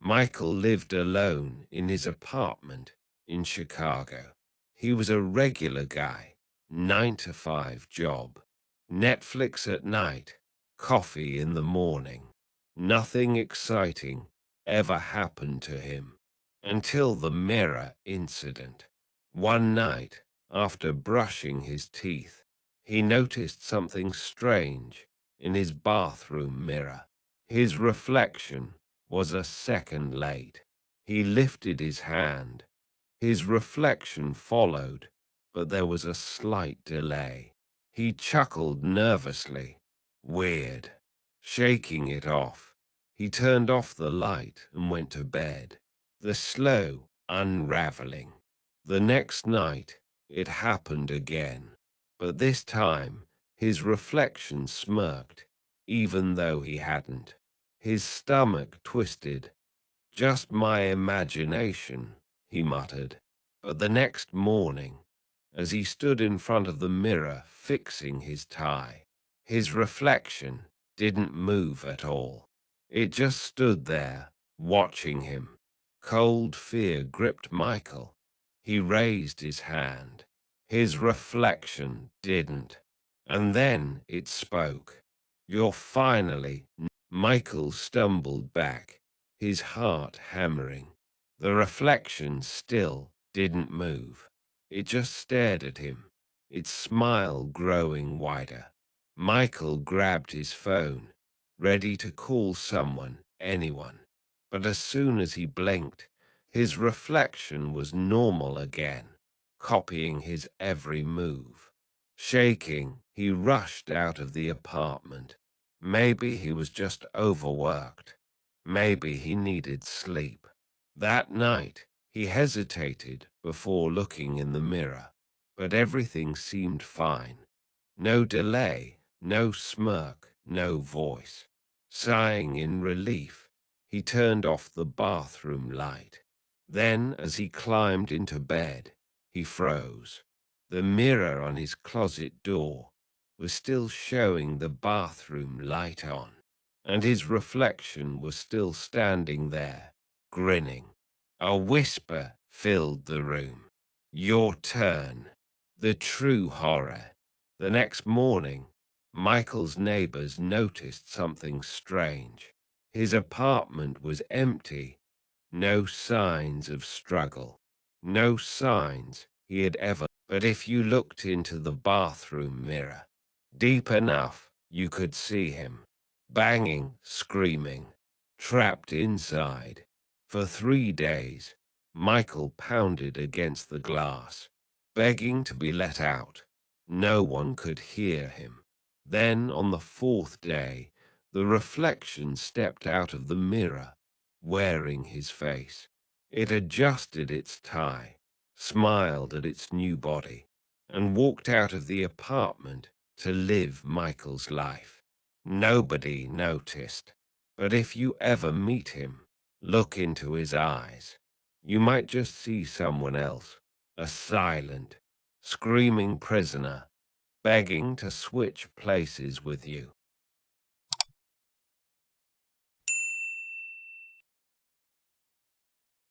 Michael lived alone in his apartment in Chicago. He was a regular guy, 9 to 5 job, Netflix at night, coffee in the morning. Nothing exciting ever happened to him until the mirror incident. One night, after brushing his teeth, he noticed something strange in his bathroom mirror. His reflection was a second late. He lifted his hand. His reflection followed, but there was a slight delay. He chuckled nervously. Weird. Shaking it off, he turned off the light and went to bed. The slow unraveling. The next night, it happened again. But this time, his reflection smirked, even though he hadn't. His stomach twisted. Just my imagination, he muttered. But the next morning, as he stood in front of the mirror fixing his tie, his reflection didn't move at all. It just stood there, watching him. Cold fear gripped Michael. He raised his hand. His reflection didn't. And then it spoke. You're finally. Michael stumbled back, his heart hammering. The reflection still didn't move. It just stared at him, its smile growing wider. Michael grabbed his phone, ready to call someone, anyone. But as soon as he blinked, his reflection was normal again, copying his every move. Shaking, he rushed out of the apartment. Maybe he was just overworked. Maybe he needed sleep. That night, he hesitated before looking in the mirror, but everything seemed fine. No delay, no smirk, no voice. Sighing in relief, he turned off the bathroom light. Then, as he climbed into bed, he froze. The mirror on his closet door was still showing the bathroom light on, and his reflection was still standing there, grinning. A whisper filled the room. Your turn. The true horror. The next morning, Michael's neighbors noticed something strange. His apartment was empty. No signs of struggle. No signs he had ever. But if you looked into the bathroom mirror deep enough, you could see him. Banging, screaming. Trapped inside. For 3 days, Michael pounded against the glass, begging to be let out. No one could hear him. Then, on the 4th day, the reflection stepped out of the mirror, wearing his face. It adjusted its tie, smiled at its new body, and walked out of the apartment to live Michael's life. Nobody noticed. But if you ever meet him, look into his eyes. You might just see someone else, a silent, screaming prisoner, begging to switch places with you.